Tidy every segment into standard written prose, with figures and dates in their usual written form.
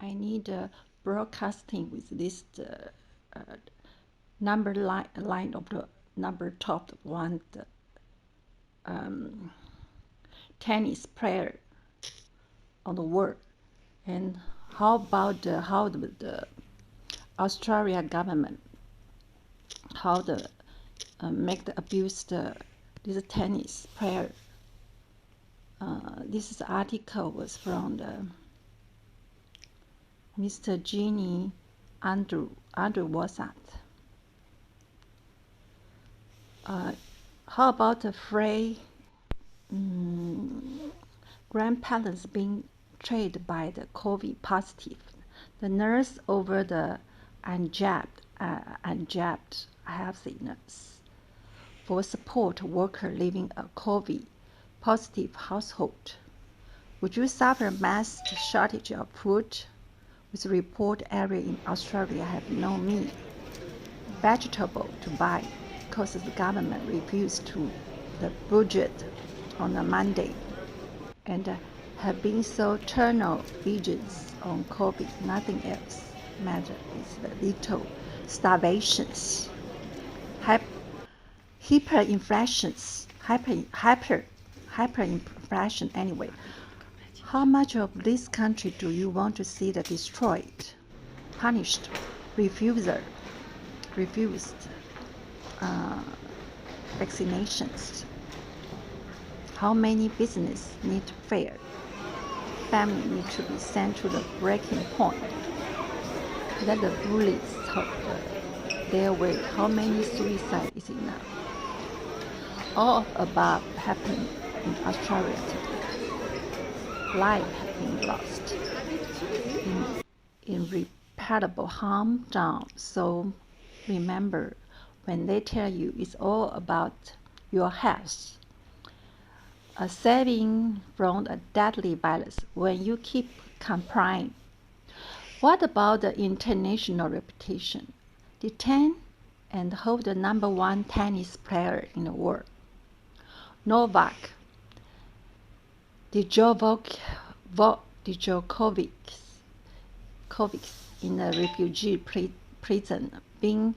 I need broadcasting with this number line of the number top one, the tennis player on the world. And how about how the Australia government, how the make the abuse this tennis player. This article was from the Mr. Ginny Andrew Wasat. How about the Frey grandparents being treated by the COVID positive? The nurse over the unjabbed healthiness for support worker living a COVID positive household. Would you suffer mass shortage of food? With report area in Australia have no meat, vegetable to buy because the government refused to the budget on a Monday, and have been so tunnel visions on COVID. Nothing else matters. It's the little starvations, hyperinflation anyway. How much of this country do you want to see the destroyed, punished, refused vaccinations? How many business need to fail? Family need to be sent to the breaking point. Let the bullies talk their way. How many suicide is enough? All of above happening in Australia today. Life has been lost in irreparable harm done. So remember, when they tell you it's all about your health, a saving from a deadly virus, when you keep complying. What about the international reputation? Detain and hold the #1 tennis player in the world, Novak Djokovic in a refugee prison, being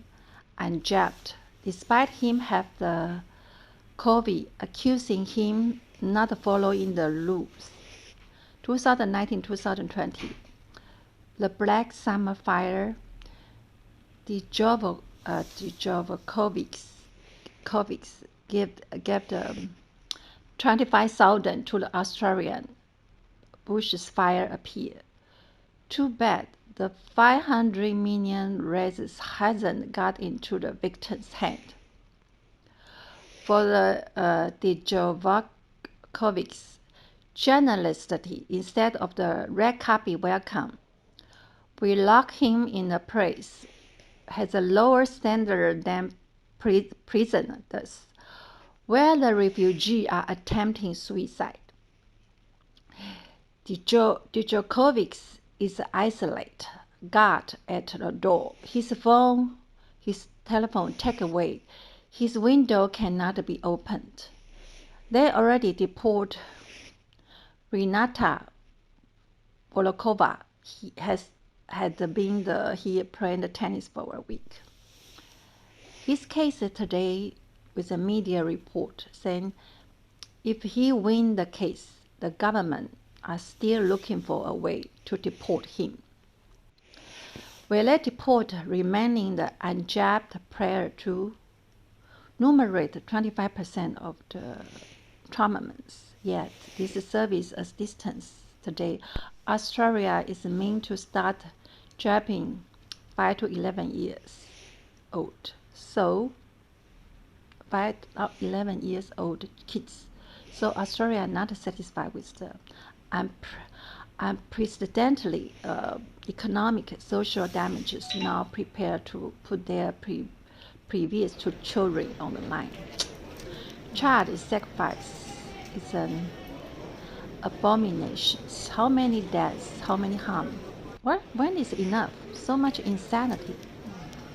unjabbed, despite him have the COVID, accusing him not following the rules. 2019-2020, the Black Summer Fire, Djokovic gave the 25,000 to the Australian bush's fire appeal. Too bad the 500 million raises hasn't got into the victim's hand. For the Djokovic's generosity, instead of the red carpet welcome, we lock him in a place has a lower standard than prison does, where the refugees are attempting suicide. Djokovic is isolated, guard at the door. His telephone taken away. His window cannot be opened. They already deported Renata Volkova. He had been he played tennis for a week. His case today with a media report saying if he wins the case, the government are still looking for a way to deport him. Will they deport remaining the unjabbed player too? Numerate 25% of the tournaments. Yet this service assistance today, Australia is meant to start jabbing 5 to 11 years old. So 5 to 11 years old kids. So Australia are not satisfied with the unprecedentedly economic social damages, now prepared to put their previous two children on the line. Child sacrifice is an abomination. How many deaths, how many harm? When is enough? So much insanity.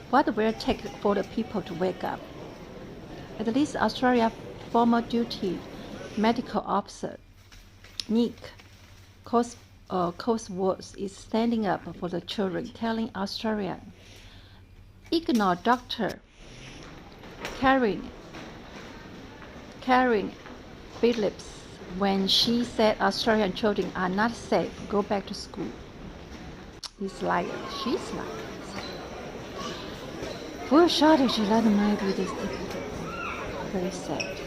What will it take for the people to wake up? At least Australia former duty medical officer Nick Cotswolds is standing up for the children, telling Australian ignore Dr. Karen Phillips when she said Australian children are not safe. Go back to school. He's like, she's like. Food shortage, that might be this difficult. Very sad.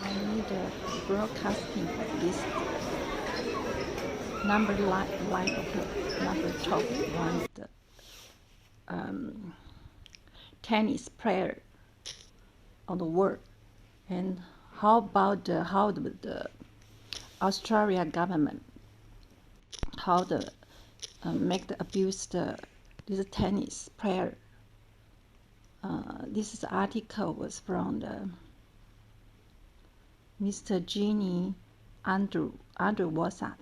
I need a broadcasting of this number line of the number 12 one, the tennis player on the world. And how about how the Australia government, how the make the abuse this tennis player. This article was from the Mr. Ginny Andrew Wasat.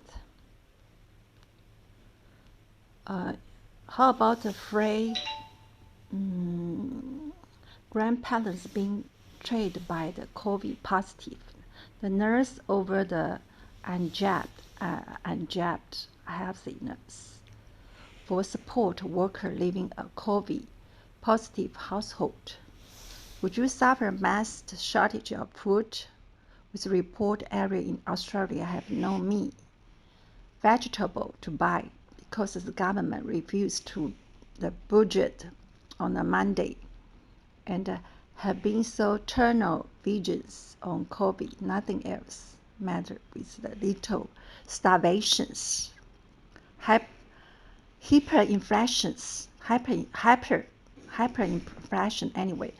How about the Frey grandparents being treated by the COVID positive? The nurse over the unjabbed healthiness for support worker living a COVID positive household. Would you suffer mass shortage of food? With report area in Australia have no meat, vegetable to buy because the government refused to the budget on a Monday, and have been so tunnel visions on COVID. Nothing else matter with the little starvations, hyperinflation anyway.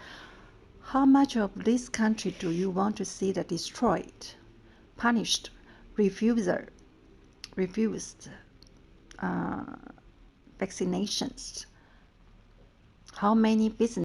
How much of this country do you want to see the destroyed, punished, refused vaccinations? How many businesses